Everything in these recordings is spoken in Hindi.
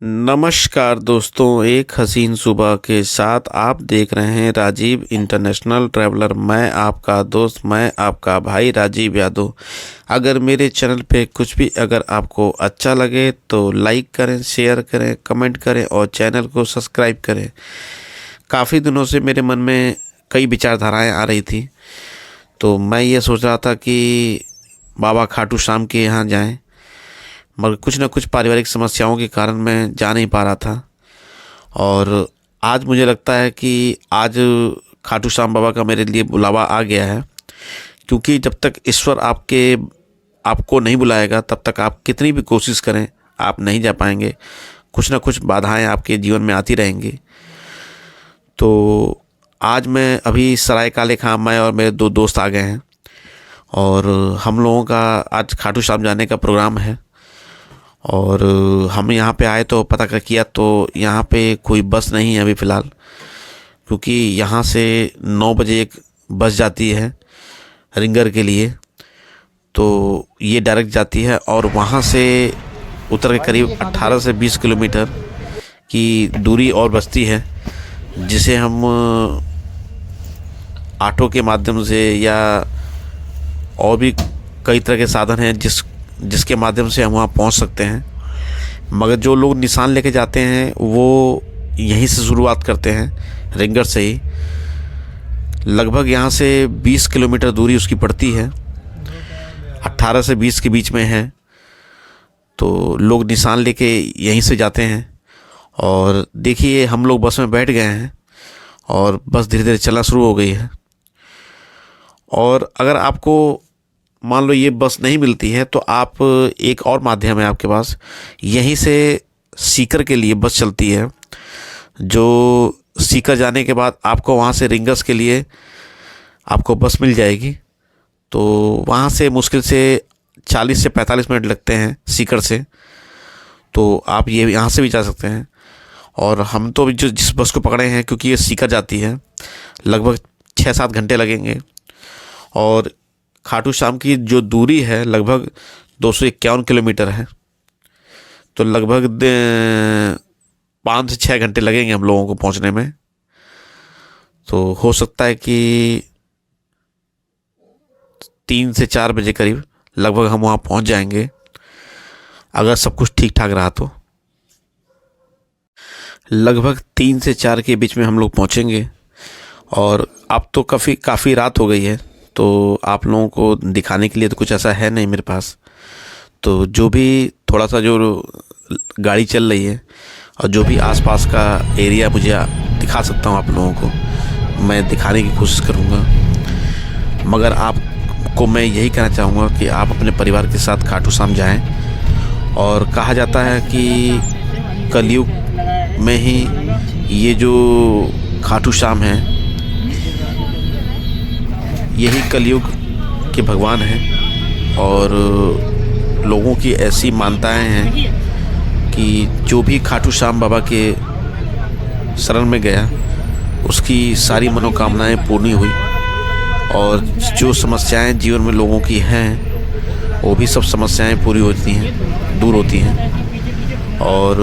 नमस्कार दोस्तों, एक हसीन सुबह के साथ आप देख रहे हैं राजीव इंटरनेशनल ट्रैवलर। मैं आपका दोस्त, मैं आपका भाई राजीव यादव। अगर मेरे चैनल पे कुछ भी अगर आपको अच्छा लगे तो लाइक करें, शेयर करें, कमेंट करें और चैनल को सब्सक्राइब करें। काफ़ी दिनों से मेरे मन में कई विचारधाराएं आ रही थी, तो मैं ये सोच रहा था कि बाबा खाटू श्याम के यहाँ जाएं, मगर कुछ ना कुछ पारिवारिक समस्याओं के कारण मैं जा नहीं पा रहा था। और आज मुझे लगता है कि आज खाटू श्याम बाबा का मेरे लिए बुलावा आ गया है, क्योंकि जब तक ईश्वर आपको नहीं बुलाएगा तब तक आप कितनी भी कोशिश करें आप नहीं जा पाएंगे। कुछ ना कुछ बाधाएं आपके जीवन में आती रहेंगी। तो आज मैं अभी सराय काले खां, मैं और मेरे दो दोस्त आ गए हैं और हम लोगों का आज खाटू श्याम जाने का प्रोग्राम है। और हम यहाँ पे आए तो पता किया तो यहाँ पे कोई बस नहीं है अभी फ़िलहाल, क्योंकि यहाँ से 9 बजे एक बस जाती है रिंगर के लिए, तो ये डायरेक्ट जाती है और वहाँ से उतर के करीब 18 से 20 किलोमीटर की दूरी और बचती है, जिसे हम ऑटो के माध्यम से या और भी कई तरह के साधन हैं जिसके माध्यम से हम वहाँ पहुँच सकते हैं। मगर जो लोग निशान लेके जाते हैं वो यहीं से शुरुआत करते हैं, रिंगर से ही। लगभग यहाँ से 20 किलोमीटर दूरी उसकी पड़ती है, 18 से 20 के बीच में है। तो लोग निशान लेके यहीं से जाते हैं। और देखिए, हम लोग बस में बैठ गए हैं और बस धीरे धीरे चलना शुरू हो गई है। और अगर आपको मान लो ये बस नहीं मिलती है तो आप एक और माध्यम है आपके पास, यहीं से सीकर के लिए बस चलती है, जो सीकर जाने के बाद आपको वहाँ से रिंगर्स के लिए आपको बस मिल जाएगी। तो वहाँ से मुश्किल से 40 से 45 मिनट लगते हैं सीकर से, तो आप ये यहाँ से भी जा सकते हैं। और हम तो जिस बस को पकड़े हैं, क्योंकि ये सीकर जाती है, लगभग 6-7 घंटे लगेंगे। और खाटू श्याम की जो दूरी है लगभग 251 किलोमीटर है, तो लगभग 5 से 6 घंटे लगेंगे हम लोगों को पहुंचने में। तो हो सकता है कि 3 से 4 बजे करीब लगभग हम वहाँ पहुंच जाएंगे, अगर सब कुछ ठीक ठाक रहा तो। लगभग 3 से 4 के बीच में हम लोग पहुंचेंगे। और अब तो काफ़ी रात हो गई है, तो आप लोगों को दिखाने के लिए तो कुछ ऐसा है नहीं मेरे पास। तो जो भी थोड़ा सा जो गाड़ी चल रही है और जो भी आसपास का एरिया मुझे दिखा सकता हूँ आप लोगों को, मैं दिखाने की कोशिश करूँगा। मगर आपको मैं यही कहना चाहूँगा कि आप अपने परिवार के साथ खाटू श्याम जाएं। और कहा जाता है कि कलयुग में ही ये जो खाटू श्याम हैं, यही कलयुग के भगवान हैं। और लोगों की ऐसी मान्यताएं हैं कि जो भी खाटू श्याम बाबा के शरण में गया उसकी सारी मनोकामनाएं पूर्ण हुई। और जो समस्याएं जीवन में लोगों की हैं वो भी सब समस्याएं पूरी होती हैं, दूर होती हैं। और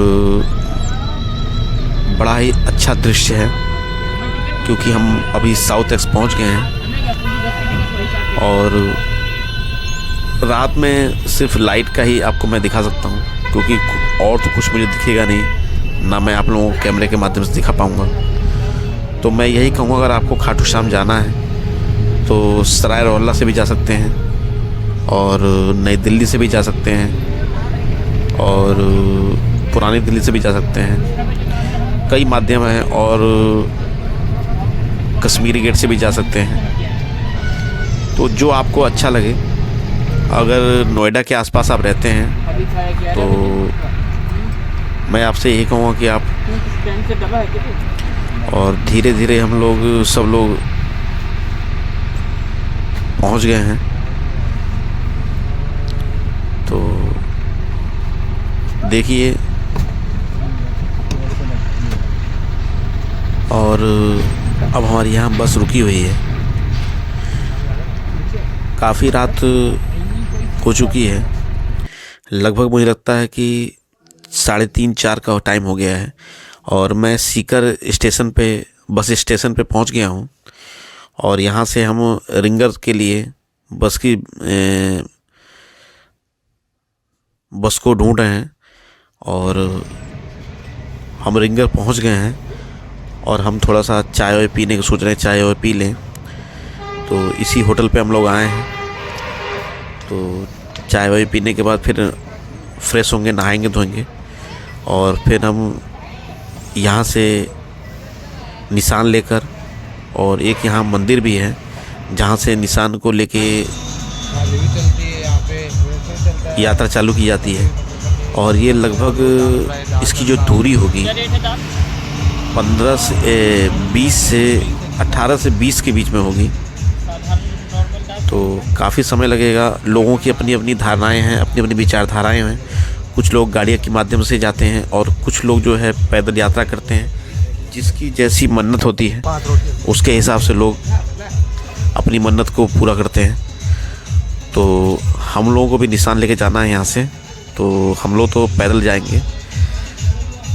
बड़ा ही अच्छा दृश्य है, क्योंकि हम अभी साउथ एक्स पहुंच गए हैं और रात में सिर्फ लाइट का ही आपको मैं दिखा सकता हूँ, क्योंकि और तो कुछ मुझे दिखेगा नहीं, ना मैं आप लोगों को कैमरे के माध्यम से दिखा पाऊँगा। तो मैं यही कहूँगा, अगर आपको खाटू श्याम जाना है तो सराय रोहिल्ला से भी जा सकते हैं और नई दिल्ली से भी जा सकते हैं और पुरानी दिल्ली से भी जा सकते हैं। कई माध्यम हैं, और कश्मीरी गेट से भी जा सकते हैं। तो जो आपको अच्छा लगे, अगर नोएडा के आसपास आप रहते हैं तो मैं आपसे यही कहूँगा कि आप, और धीरे धीरे हम लोग सब लोग पहुँच गए हैं। तो देखिए, और अब हमारी यहाँ बस रुकी हुई है। काफ़ी रात हो चुकी है, लगभग मुझे लगता है कि 3:30-4 का टाइम हो गया है और मैं सीकर स्टेशन पे, बस स्टेशन पे पहुंच गया हूं। और यहाँ से हम रिंगर के लिए बस को ढूंढ रहे हैं और हम रिंगर पहुंच गए हैं। और हम थोड़ा सा चाय वाय पीने की सोच रहे हैं, चाय वाय पी लें। तो इसी होटल पे हम लोग आए हैं। तो चाय वाय पीने के बाद फिर फ्रेश होंगे, नहाएंगे धोएंगे और फिर हम यहाँ से निशान लेकर, और एक यहाँ मंदिर भी है जहाँ से निशान को लेके यात्रा चालू की जाती है। और ये लगभग इसकी जो दूरी होगी 18 से 20 के बीच में होगी। तो काफ़ी समय लगेगा। लोगों की अपनी अपनी धारणाएं हैं, अपनी अपनी विचारधाराएं हैं। कुछ लोग गाड़ियों के माध्यम से जाते हैं और कुछ लोग जो है पैदल यात्रा करते हैं। जिसकी जैसी मन्नत होती है उसके हिसाब से लोग अपनी मन्नत को पूरा करते हैं। तो हम लोगों को भी निशान लेके जाना है यहाँ से, तो हम लोग तो पैदल जाएंगे।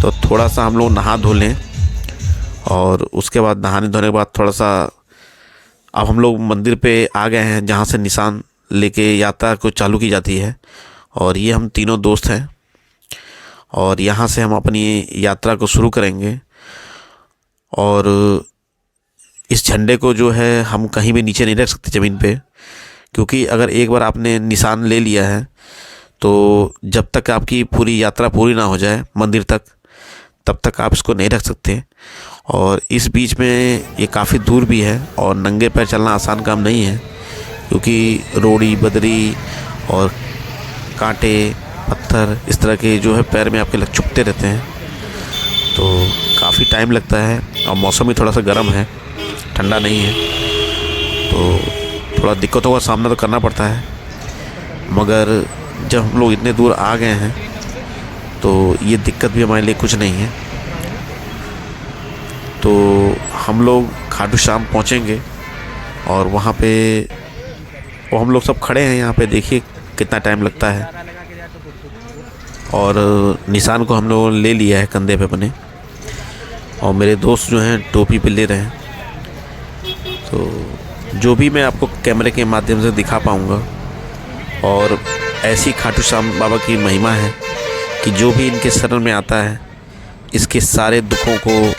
तो थोड़ा सा हम लोग नहा धो लें और उसके बाद नहाने धोने के बाद थोड़ा सा, अब हम लोग मंदिर पे आ गए हैं जहाँ से निशान लेके यात्रा को चालू की जाती है। और ये हम तीनों दोस्त हैं और यहाँ से हम अपनी यात्रा को शुरू करेंगे। और इस झंडे को जो है हम कहीं भी नीचे नहीं रख सकते ज़मीन पे, क्योंकि अगर एक बार आपने निशान ले लिया है तो जब तक आपकी पूरी यात्रा पूरी ना हो जाए मंदिर तक, तब तक आप इसको नहीं रख सकते। और इस बीच में ये काफ़ी दूर भी है और नंगे पैर चलना आसान काम नहीं है, क्योंकि रोड़ी बदरी और कांटे पत्थर इस तरह के जो है पैर में आपके चुभते रहते हैं। तो काफ़ी टाइम लगता है और मौसम भी थोड़ा सा गर्म है, ठंडा नहीं है। तो थोड़ा दिक्कतों का सामना तो करना पड़ता है। मगर जब हम लोग इतने दूर आ गए हैं तो ये दिक्कत भी हमारे लिए कुछ नहीं है। तो हम लोग खाटू श्याम पहुँचेंगे और वहाँ पे वो हम लोग सब खड़े हैं। यहाँ पे देखिए कितना टाइम लगता है। और निशान को हम लोगों ने ले लिया है कंधे पे अपने, और मेरे दोस्त जो हैं टोपी पे ले रहे हैं। तो जो भी मैं आपको कैमरे के माध्यम से दिखा पाऊँगा। और ऐसी खाटू श्याम बाबा की महिमा है कि जो भी इनके शरण में आता है इसके सारे दुखों को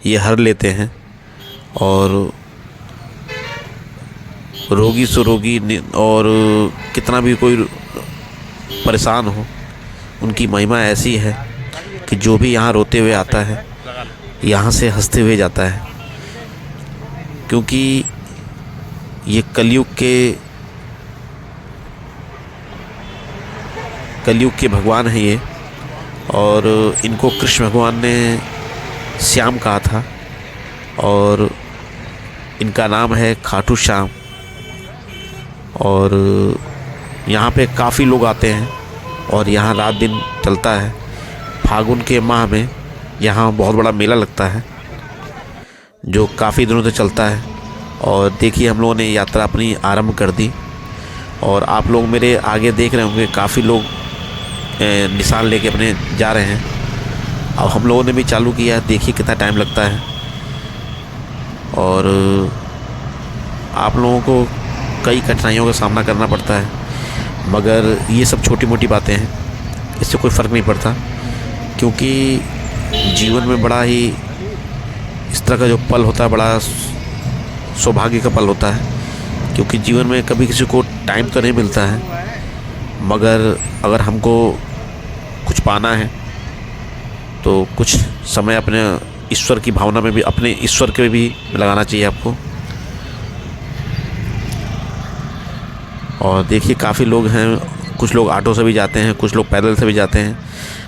ये हर लेते हैं। और रोगी सो रोगी, और कितना भी कोई परेशान हो, उनकी महिमा ऐसी है कि जो भी यहाँ रोते हुए आता है यहाँ से हंसते हुए जाता है। क्योंकि ये कलयुग के भगवान हैं ये। और इनको कृष्ण भगवान ने श्याम कहा था और इनका नाम है खाटू श्याम। और यहाँ पे काफ़ी लोग आते हैं और यहाँ रात दिन चलता है। फागुन के माह में यहाँ बहुत बड़ा मेला लगता है जो काफ़ी दिनों से चलता है। और देखिए हम लोगों ने यात्रा अपनी आरंभ कर दी और आप लोग मेरे आगे देख रहे होंगे काफ़ी लोग निशान लेके अपने जा रहे हैं। अब हम लोगों ने भी चालू किया, देखिए कितना टाइम लगता है। और आप लोगों को कई कठिनाइयों का सामना करना पड़ता है, मगर ये सब छोटी मोटी बातें हैं, इससे कोई फ़र्क नहीं पड़ता। क्योंकि जीवन में बड़ा ही इस तरह का जो पल होता है बड़ा सौभाग्य का पल होता है। क्योंकि जीवन में कभी किसी को टाइम तो नहीं मिलता है, मगर अगर हमको कुछ पाना है तो कुछ समय अपने ईश्वर की भावना में भी, अपने ईश्वर के भी लगाना चाहिए आपको। और देखिए काफ़ी लोग हैं, कुछ लोग ऑटो से भी जाते हैं, कुछ लोग पैदल से भी जाते हैं,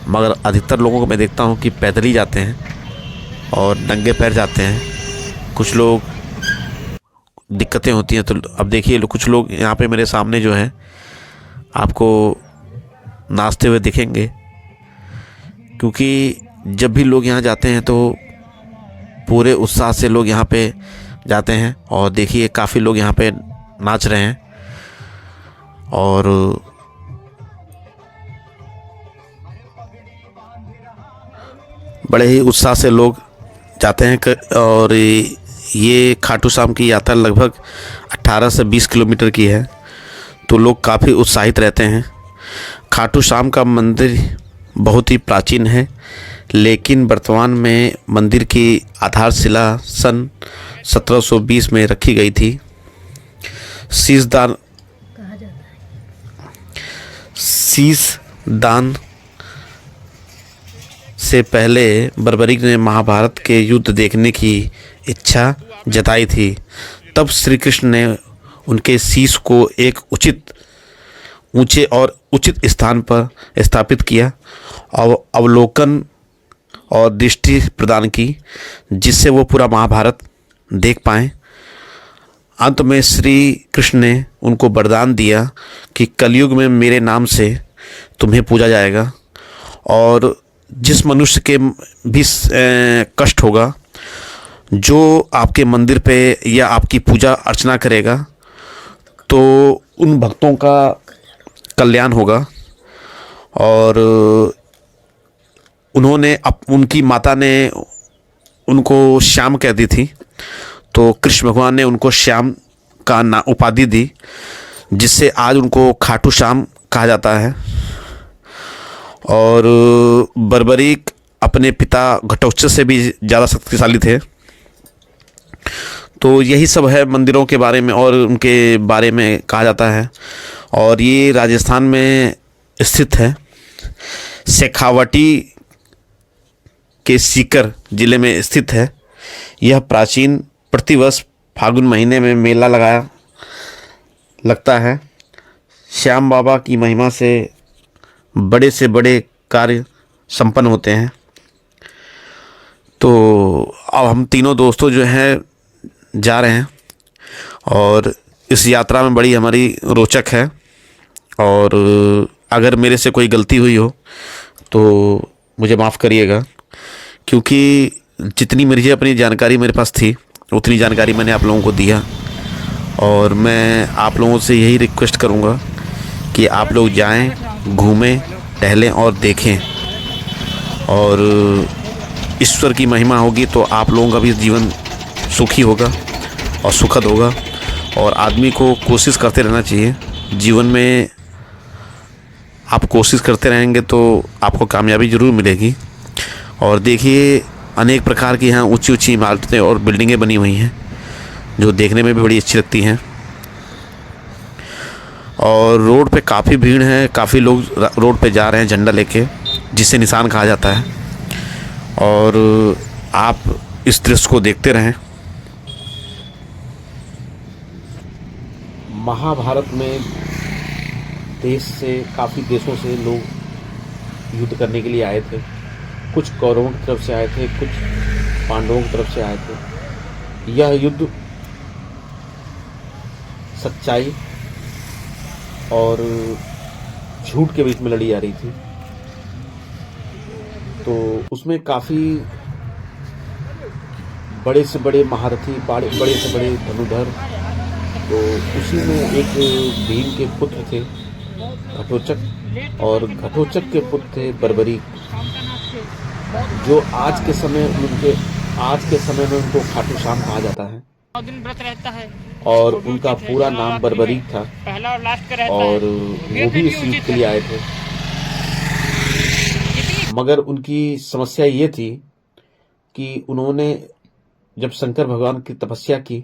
मगर अधिकतर लोगों को मैं देखता हूँ कि पैदल ही जाते हैं और नंगे पैर जाते हैं। कुछ लोग दिक्कतें होती हैं। तो अब देखिए कुछ लोग यहाँ पे मेरे सामने जो है आपको नाचते हुए दिखेंगे, क्योंकि जब भी लोग यहाँ जाते हैं तो पूरे उत्साह से लोग यहाँ पे जाते हैं। और देखिए काफ़ी लोग यहाँ पे नाच रहे हैं। और बड़े ही उत्साह से लोग जाते हैं और ये खाटू श्याम की यात्रा लगभग 18 से 20 किलोमीटर की है, तो लोग काफ़ी उत्साहित रहते हैं। खाटू श्याम का मंदिर बहुत ही प्राचीन है, लेकिन वर्तमान में मंदिर की आधारशिला सन 1720 में रखी गई थी। शीश दान से पहले बर्बरीक ने महाभारत के युद्ध देखने की इच्छा जताई थी। तब श्री कृष्ण ने उनके शीश को एक ऊंचे और उचित स्थान पर स्थापित किया और अवलोकन और दृष्टि प्रदान की, जिससे वो पूरा महाभारत देख पाएँ। अंत में श्री कृष्ण ने उनको वरदान दिया कि कलयुग में मेरे नाम से तुम्हें पूजा जाएगा, और जिस मनुष्य के भी कष्ट होगा, जो आपके मंदिर पे या आपकी पूजा अर्चना करेगा, तो उन भक्तों का कल्याण होगा। और उनकी माता ने उनको श्याम कह दी थी, तो कृष्ण भगवान ने उनको श्याम का उपाधि दी, जिससे आज उनको खाटू श्याम कहा जाता है। और बर्बरीक अपने पिता घटोत्कच से भी ज़्यादा शक्तिशाली थे। तो यही सब है मंदिरों के बारे में और उनके बारे में कहा जाता है। और ये राजस्थान में स्थित है, शेखावटी के सीकर ज़िले में स्थित है। यह प्राचीन प्रतिवर्ष फागुन महीने में मेला लगता है। श्याम बाबा की महिमा से बड़े कार्य संपन्न होते हैं। तो अब हम तीनों दोस्तों जो हैं जा रहे हैं, और इस यात्रा में बड़ी हमारी रोचक है। और अगर मेरे से कोई गलती हुई हो तो मुझे माफ़ करिएगा, क्योंकि जितनी मुझे अपनी जानकारी मेरे पास थी उतनी जानकारी मैंने आप लोगों को दिया। और मैं आप लोगों से यही रिक्वेस्ट करूँगा कि आप लोग जाएं, घूमें, टहलें और देखें, और ईश्वर की महिमा होगी तो आप लोगों का भी जीवन सुखी होगा और सुखद होगा। और आदमी को कोशिश करते रहना चाहिए जीवन में। आप कोशिश करते रहेंगे तो आपको कामयाबी ज़रूर मिलेगी। और देखिए, अनेक प्रकार की यहाँ ऊंची ऊंची इमारतें और बिल्डिंगें बनी हुई हैं, जो देखने में भी बड़ी अच्छी लगती हैं। और रोड पे काफ़ी भीड़ है, काफ़ी लोग रोड पे जा रहे हैं झंडा लेके, जिसे निशान कहा जाता है। और आप इस दृश्य को देखते रहें। महाभारत में काफ़ी देशों से लोग युद्ध करने के लिए आए थे। कुछ कौरवों की तरफ से आए थे, कुछ पांडवों की तरफ से आए थे। यह युद्ध सच्चाई और झूठ के बीच में लड़ी जा रही थी। तो उसमें काफ़ी बड़े से बड़े महारथी, बड़े से बड़े धनुधर, तो उसी में एक भीम के पुत्र थे घटोत्कच, और घटोत्कच के पुत्र थे बर्बरीक, जो आज के समय में उनको खाटू श्याम कहा जाता है। दिन व्रत रहता है और उनका पूरा नाम बर्बरीक था, पहला और लास्ट का रहता और है। वो भी इस युद्ध के लिए आए थे। मगर उनकी समस्या ये थी कि उन्होंने जब शंकर भगवान की तपस्या की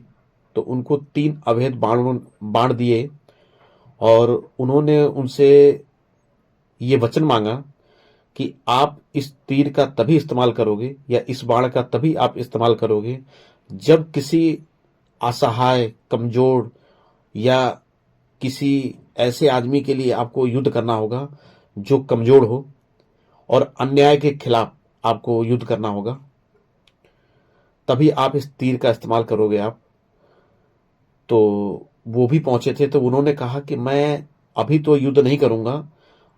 तो उनको 3 अभेद बाण दिए, और उन्होंने उनसे ये वचन मांगा कि आप इस तीर का तभी इस्तेमाल करोगे, या इस बाण का तभी आप इस्तेमाल करोगे, जब किसी असहाय, कमजोर या किसी ऐसे आदमी के लिए आपको युद्ध करना होगा जो कमजोर हो, और अन्याय के खिलाफ आपको युद्ध करना होगा, तभी आप इस तीर का इस्तेमाल करोगे आप। तो वो भी पहुंचे थे, तो उन्होंने कहा कि मैं अभी तो युद्ध नहीं करूंगा,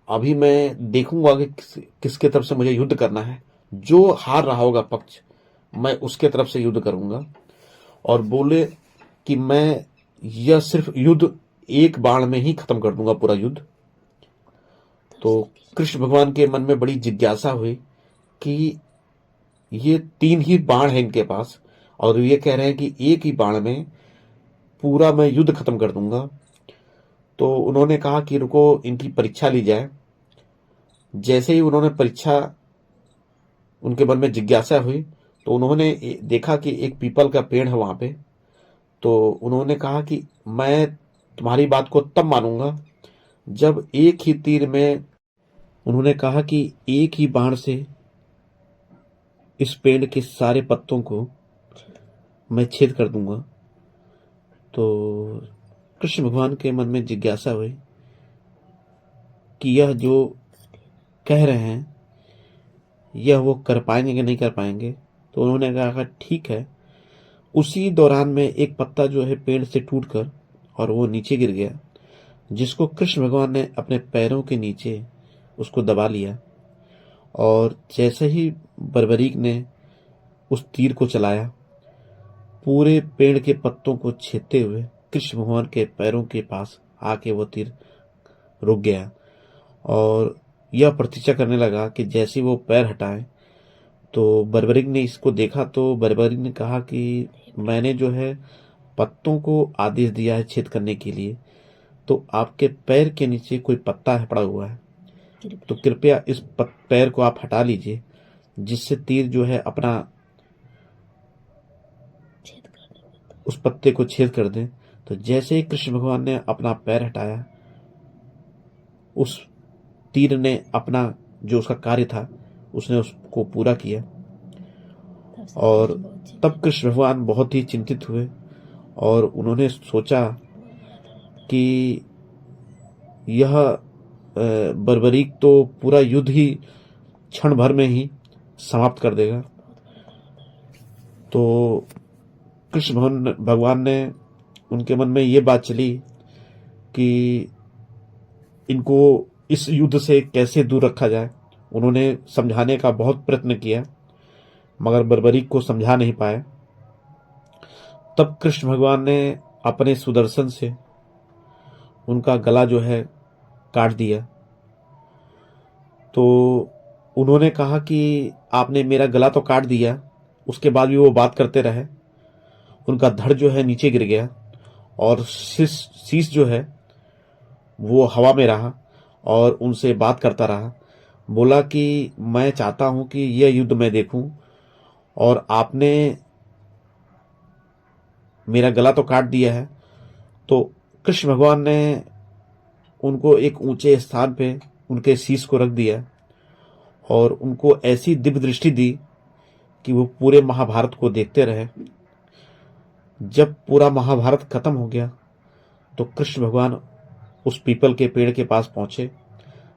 अभी मैं देखूंगा कि किसके तरफ से मुझे युद्ध करना है। जो हार रहा होगा पक्ष, मैं उसके तरफ से युद्ध करूंगा। और बोले कि मैं यह सिर्फ युद्ध एक बाण में ही खत्म कर दूंगा, पूरा युद्ध। तो कृष्ण भगवान के मन में बड़ी जिज्ञासा हुई कि ये 3 ही बाण है इनके पास और ये कह रहे हैं कि एक ही बाण में पूरा मैं युद्ध खत्म कर दूंगा। तो उन्होंने कहा कि रुको, इनकी परीक्षा ली जाए। जैसे ही उन्होंने परीक्षा, उनके मन में जिज्ञासा हुई, तो उन्होंने देखा कि एक पीपल का पेड़ है वहां पे। तो उन्होंने कहा कि मैं तुम्हारी बात को तब मानूंगा जब एक ही तीर में, उन्होंने कहा कि एक ही बाण से इस पेड़ के सारे पत्तों को मैं छेद कर दूंगा। तो कृष्ण भगवान के मन में जिज्ञासा हुई कि यह जो कह रहे हैं यह वो कर पाएंगे कि नहीं कर पाएंगे। तो उन्होंने कहा ठीक है। उसी दौरान में एक पत्ता जो है पेड़ से टूटकर और वो नीचे गिर गया, जिसको कृष्ण भगवान ने अपने पैरों के नीचे उसको दबा लिया। और जैसे ही बर्बरीक ने उस तीर को चलाया, पूरे पेड़ के पत्तों को छेदते हुए कृष्ण भगवान के पैरों के पास आके वो तीर रुक गया। और यह प्रतीक्षा करने लगा कि जैसे वो पैर हटाए, तो बर्बरीक ने इसको देखा। तो बर्बरीक ने कहा कि मैंने जो है पत्तों को आदेश दिया है छेद करने के लिए, तो आपके पैर के नीचे कोई पत्ता है पड़ा हुआ है, तो कृपया इस पैर को आप हटा लीजिए, जिससे तीर जो है अपना उस पत्ते को छेद कर दें। तो जैसे ही कृष्ण भगवान ने अपना पैर हटाया, उस तीर ने अपना जो उसका कार्य था उसने उसको पूरा किया। और तब कृष्ण भगवान बहुत ही चिंतित हुए और उन्होंने सोचा कि यह बर्बरीक तो पूरा युद्ध ही क्षण भर में ही समाप्त कर देगा। तो कृष्ण भगवान ने, उनके मन में ये बात चली कि इनको इस युद्ध से कैसे दूर रखा जाए। उन्होंने समझाने का बहुत प्रयत्न किया, मगर बर्बरीक को समझा नहीं पाए। तब कृष्ण भगवान ने अपने सुदर्शन से उनका गला जो है काट दिया। तो उन्होंने कहा कि आपने मेरा गला तो काट दिया, उसके बाद भी वो बात करते रहे। उनका धड़ जो है नीचे गिर गया और शीश जो है वो हवा में रहा और उनसे बात करता रहा। बोला कि मैं चाहता हूं कि यह युद्ध मैं देखूं, और आपने मेरा गला तो काट दिया है। तो कृष्ण भगवान ने उनको एक ऊंचे स्थान पे उनके शीश को रख दिया और उनको ऐसी दिव्य दृष्टि दी कि वो पूरे महाभारत को देखते रहे। जब पूरा महाभारत खत्म हो गया, तो कृष्ण भगवान उस पीपल के पेड़ के पास पहुंचे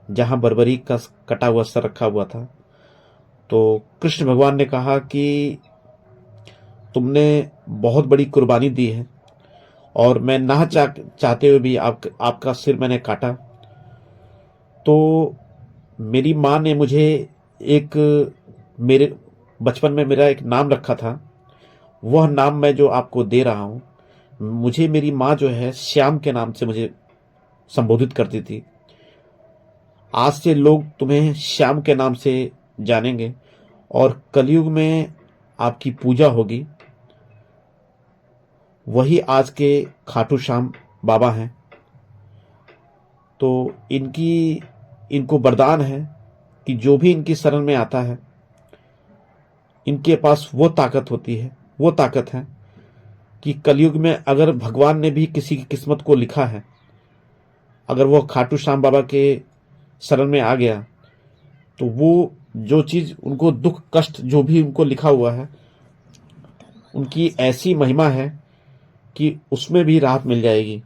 जहां बर्बरीक का कटा हुआ सर रखा हुआ था। तो कृष्ण भगवान ने कहा कि तुमने बहुत बड़ी कुर्बानी दी है और मैं ना चाहते हुए भी आपका सिर मैंने काटा। तो मेरी माँ ने मुझे एक, मेरे बचपन में मेरा एक नाम रखा था, वह नाम मैं जो आपको दे रहा हूं। मुझे मेरी माँ जो है श्याम के नाम से मुझे संबोधित करती थी। आज से लोग तुम्हें श्याम के नाम से जानेंगे और कलयुग में आपकी पूजा होगी। वही आज के खाटू श्याम बाबा हैं। तो इनको वरदान है कि जो भी इनकी शरण में आता है, इनके पास वो ताकत होती है, वो ताकत है कि कलयुग में अगर भगवान ने भी किसी की किस्मत को लिखा है, अगर वो खाटू श्याम बाबा के शरण में आ गया, तो वो जो चीज उनको दुख कष्ट जो भी उनको लिखा हुआ है, उनकी ऐसी महिमा है कि उसमें भी राहत मिल जाएगी।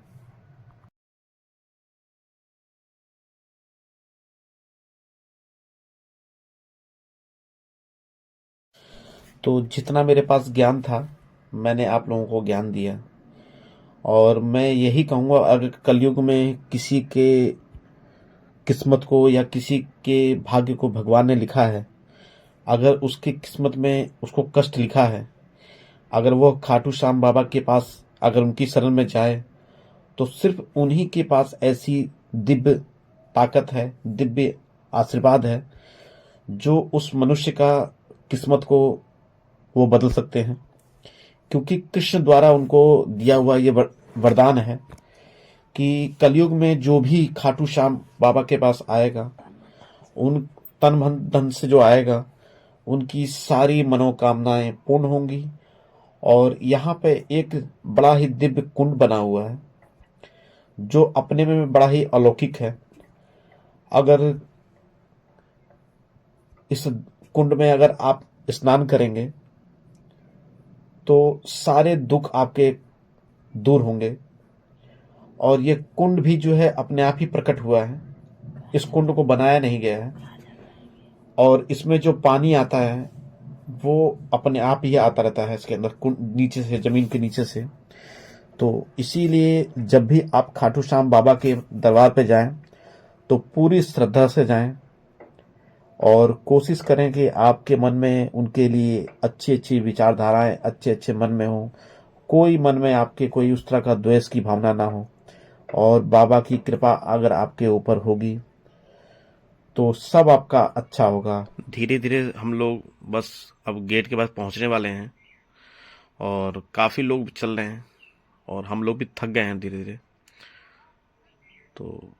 तो जितना मेरे पास ज्ञान था मैंने आप लोगों को ज्ञान दिया, और मैं यही कहूँगा अगर कलयुग में किसी के किस्मत को या किसी के भाग्य को भगवान ने लिखा है, अगर उसकी किस्मत में उसको कष्ट लिखा है, अगर वो खाटू श्याम बाबा के पास अगर उनकी शरण में जाए, तो सिर्फ उन्हीं के पास ऐसी दिव्य ताकत है, दिव्य आशीर्वाद है, जो उस मनुष्य का किस्मत को वो बदल सकते हैं, क्योंकि कृष्ण द्वारा उनको दिया हुआ ये वरदान है कि कलयुग में जो भी खाटू श्याम बाबा के पास आएगा, उन तन मन धन से जो आएगा, उनकी सारी मनोकामनाएं पूर्ण होंगी। और यहाँ पे एक बड़ा ही दिव्य कुंड बना हुआ है जो अपने में बड़ा ही अलौकिक है। अगर इस कुंड में अगर आप स्नान करेंगे तो सारे दुख आपके दूर होंगे। और ये कुंड भी जो है अपने आप ही प्रकट हुआ है, इस कुंड को बनाया नहीं गया है। और इसमें जो पानी आता है वो अपने आप ही आता रहता है इसके अंदर, कुंड नीचे से, जमीन के नीचे से। तो इसीलिए जब भी आप खाटू श्याम बाबा के दरबार पे जाएं तो पूरी श्रद्धा से जाएं और कोशिश करें कि आपके मन में उनके लिए अच्छी अच्छी विचारधाराएं अच्छे अच्छे मन में हो, कोई मन में आपके कोई उस तरह का द्वेष की भावना ना हो। और बाबा की कृपा अगर आपके ऊपर होगी तो सब आपका अच्छा होगा। धीरे धीरे हम लोग बस अब गेट के पास पहुंचने वाले हैं और काफ़ी लोग चल रहे हैं और हम लोग भी थक गए हैं धीरे धीरे। तो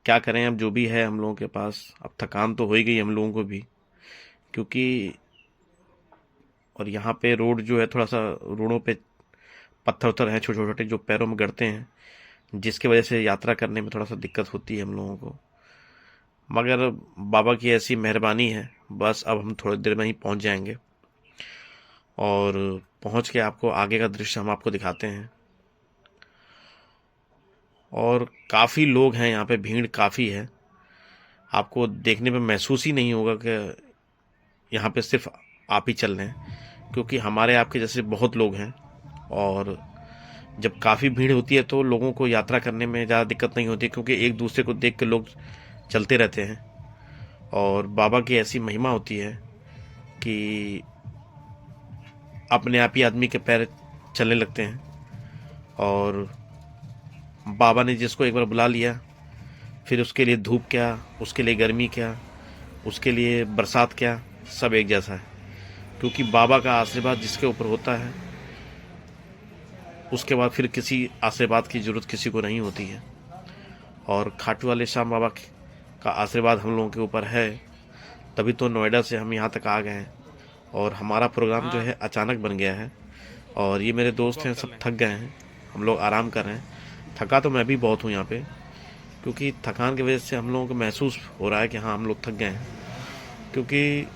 क्या करें, अब जो भी है हम लोगों के पास, अब थकान तो हो ही गई हम लोगों को भी, क्योंकि और यहाँ पे रोड जो है थोड़ा सा, रोडों पे पत्थर उत्थर हैं छोटे छोटे जो पैरों में गड़ते हैं, जिसकी वजह से यात्रा करने में थोड़ा सा दिक्कत होती है हम लोगों को। मगर बाबा की ऐसी मेहरबानी है, बस अब हम थोड़ी देर में ही पहुंच जाएंगे और पहुंच के आपको आगे का दृश्य हम आपको दिखाते हैं। और काफ़ी लोग हैं यहाँ पे, भीड़ काफ़ी है। आपको देखने में महसूस ही नहीं होगा कि यहाँ पे सिर्फ आप ही चल रहे हैं, क्योंकि हमारे आपके जैसे बहुत लोग हैं। और जब काफ़ी भीड़ होती है तो लोगों को यात्रा करने में ज़्यादा दिक्कत नहीं होती, क्योंकि एक दूसरे को देख के लोग चलते रहते हैं। और बाबा की ऐसी महिमा होती है कि अपने आप ही आदमी के पैर चलने लगते हैं। और बाबा ने जिसको एक बार बुला लिया, फिर उसके लिए धूप क्या, उसके लिए गर्मी क्या, उसके लिए बरसात क्या, सब एक जैसा है। क्योंकि बाबा का आशीर्वाद जिसके ऊपर होता है, उसके बाद फिर किसी आशीर्वाद की ज़रूरत किसी को नहीं होती है। और खाटू वाले श्याम बाबा का आशीर्वाद हम लोगों के ऊपर है, तभी तो नोएडा से हम यहाँ तक आ गए हैं। और हमारा प्रोग्राम जो है अचानक बन गया है। और ये मेरे दोस्त हैं, सब थक गए हैं, हम लोग आराम कर रहे हैं। थका तो मैं भी बहुत हूँ यहाँ पे, क्योंकि थकान की वजह से हम लोगों को महसूस हो रहा है कि हाँ हम लोग थक गए हैं। क्योंकि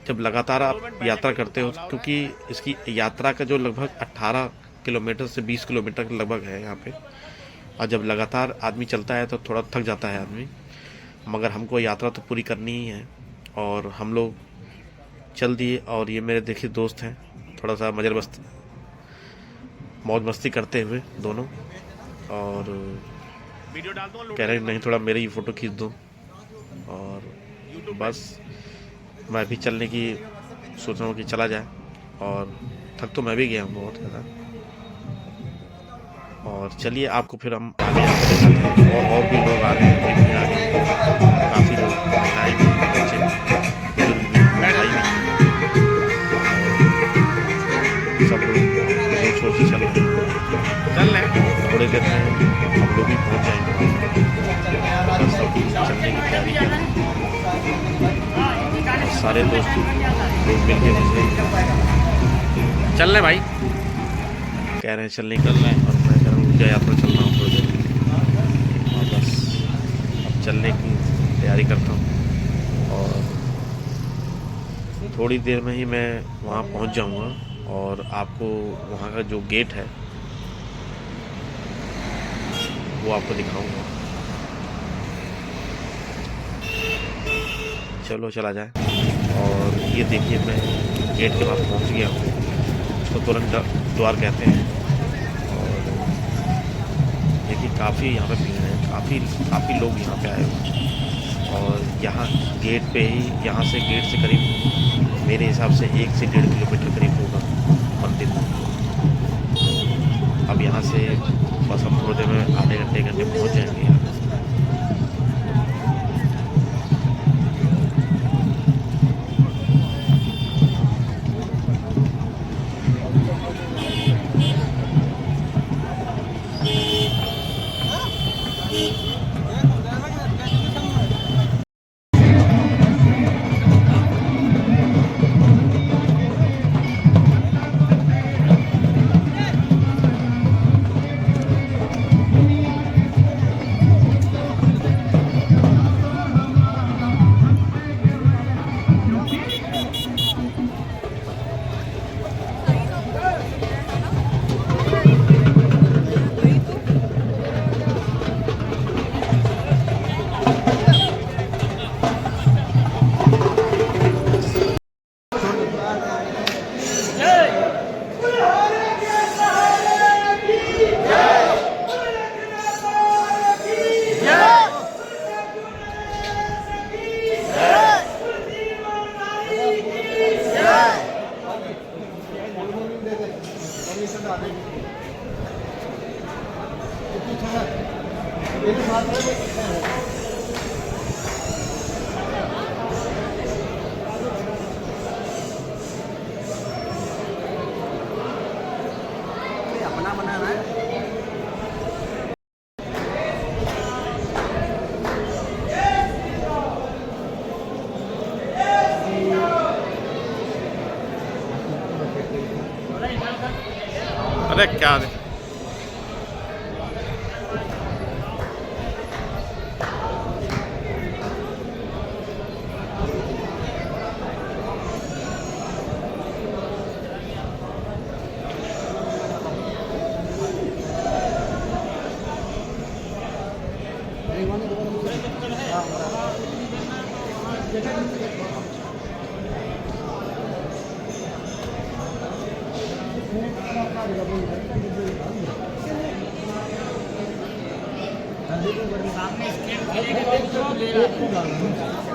जब लगातार आप यात्रा करते हो, क्योंकि इसकी यात्रा का जो लगभग 18 किलोमीटर से 20 किलोमीटर लगभग है यहाँ पे, और जब लगातार आदमी चलता है तो थोड़ा थक जाता है आदमी। मगर हमको यात्रा तो पूरी करनी ही है और हम लोग चल दिए। और ये मेरे देखिए दोस्त हैं, थोड़ा सा मौज मस्ती करते हुए दोनों, और कह रहे नहीं थोड़ा मेरी ही फ़ोटो खींच दो। और बस मैं भी चलने की सोच रहा हूँ कि चला जाए। और थक तो मैं भी गया हूँ बहुत ज़्यादा। और चलिए आपको फिर हम आगे और भी लोग आ रहे हैं, फिर आगे काफ़ी लोग, महिलाएं भी, बच्चे बुजुर्ग भी, भाई भी, सब लोग जोर शोर से चल रहे हैं। थोड़ी देर में हम लोग भी पहुँच जाएंगे, बस सब चलने की तैयारी कर रहे हैं। सारे दोस्त लोग मिल के मुझे चल रहे भाई कह रहे हैं चलने कर रहे हैं, और मैं कह रहा हूँ मुझे यात्रा चल रहा हूँ थोड़ी देर में। और बस अब चलने की तैयारी करता हूँ और थोड़ी देर में ही मैं वहाँ पहुँच जाऊँगा और आपको वहाँ का जो गेट है वो आपको दिखाऊंगा। चलो चला जाए। और ये देखिए मैं गेट के पास पहुँच गया हूँ, उसको तुरंत द्वार कहते हैं। और देखिए काफ़ी यहाँ पे भीड़ है, काफ़ी लोग यहाँ पे आए हुए हैं। और यहाँ गेट पे ही, यहाँ से गेट से करीब मेरे हिसाब से 1 से 1.5 किलोमीटर करीब होगा मंदिर। अब यहाँ से बस हम थोड़ी देर में आधे घंटे पहुँच जाएंगे यहाँ। अरे क्या सामने स्कैन करेगा तो ले रहा है।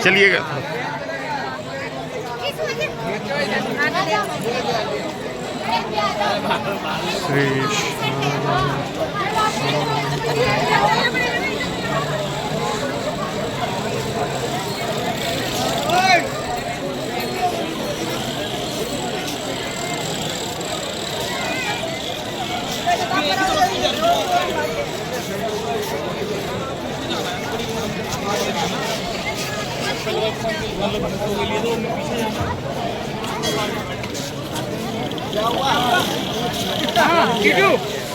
चलिएगा।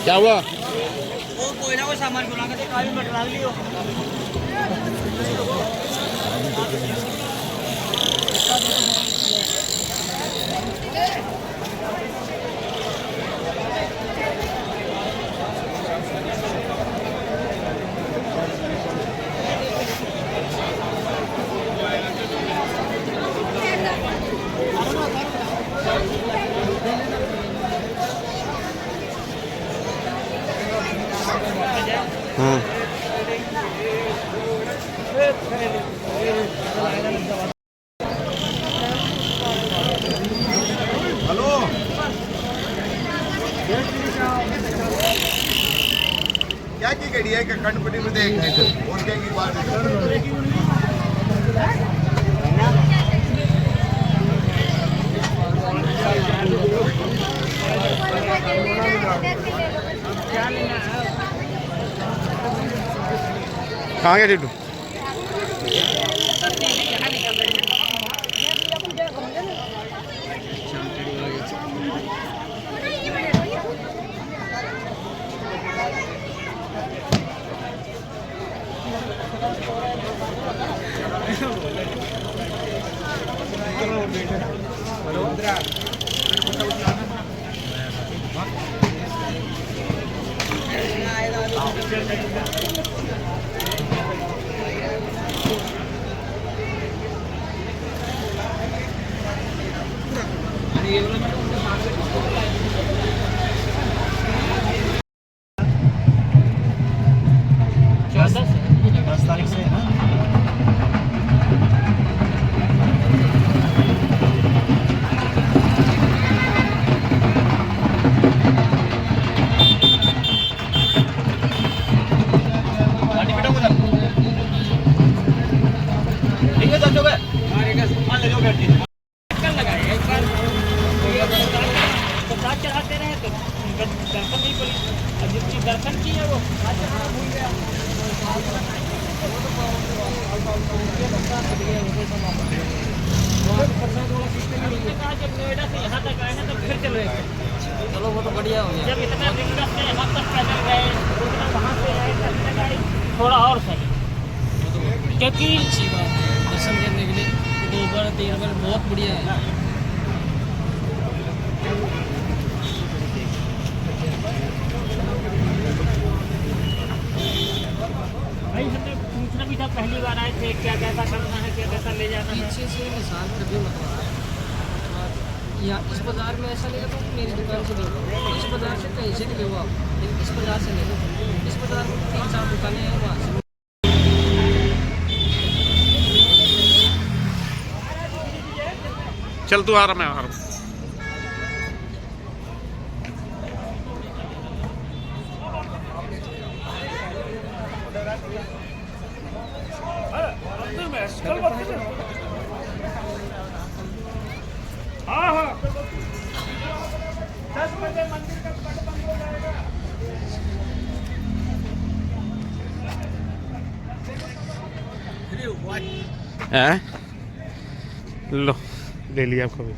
क्या हुआ? वो कोई ना कोई सामान बुला के काली बटला लियो। क्या की गड़ी है कि कटपटी में देख और क्या की बात कहाँ गया टिट्टू? चढ़ाते रहे तो दर्शन नहीं पड़ी, और जितनी दर्शन की है वो भूल गया। जब नोएडा से यहाँ तक आए हैं तो फिर चलो, चलो वो तो बढ़िया हो गया। जब इतना रिंगस से यहाँ तक पैदल गए, उतना वहाँ से आए, चलने गए थोड़ा और सही, क्योंकि अच्छी बात है दर्शन करने के लिए 2 बार 3 बार बहुत बढ़िया है। भाई हमने पूछना भी था, पहली बार आए थे, क्या कैसा करना है, क्या कैसा ले जाना है। पीछे से निशान कभी मत मारना। या इस बाज़ार में ऐसा लेगा तो मेरी दुकान से ले लो, इस बाज़ार से कहीं से नहीं लो आप, लेकिन इस बाज़ार से ले लो। इस बाज़ार में 3-4 दुकानें हैं, वहाँ से चल तू आ रहा, मैं आ रहा हूँ। हाँ हाँ 10 बजे मंदिर का पट बंद हो जाएगा। हैं? लो ले लिया आपको भी।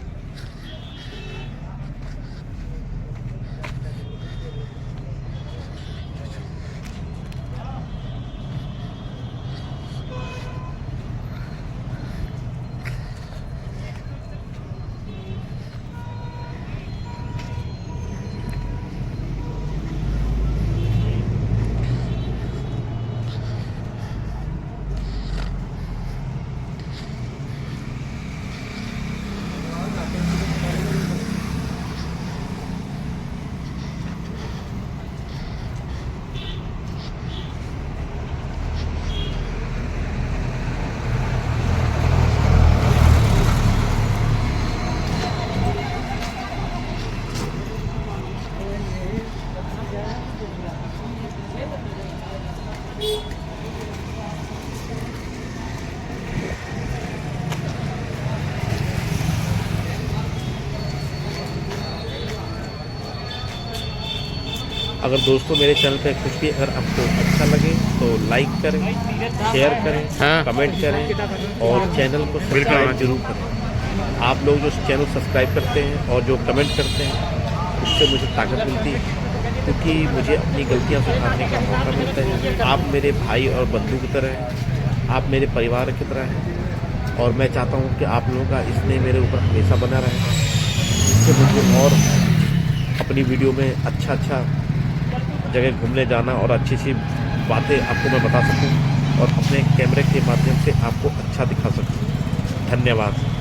अगर दोस्तों मेरे चैनल पे कुछ भी अगर आपको अच्छा लगे तो लाइक करें, शेयर करें, कमेंट करें और चैनल को सब्सक्राइब जरूर करें। आप लोग जो चैनल सब्सक्राइब करते हैं और जो कमेंट करते हैं उससे मुझे ताकत मिलती है, क्योंकि मुझे अपनी गलतियां सुधारने का मौका मिलता है। आप मेरे भाई और बंधु की तरह हैं, आप मेरे परिवार की तरह हैं और मैं चाहता हूँ कि आप लोगों का इसमें मेरे ऊपर हमेशा बना रहे, जिससे मुझे और अपनी वीडियो में अच्छा जगह घूमने जाना और अच्छी सी बातें आपको मैं बता सकूं और अपने कैमरे के माध्यम से आपको अच्छा दिखा सकूं। धन्यवाद।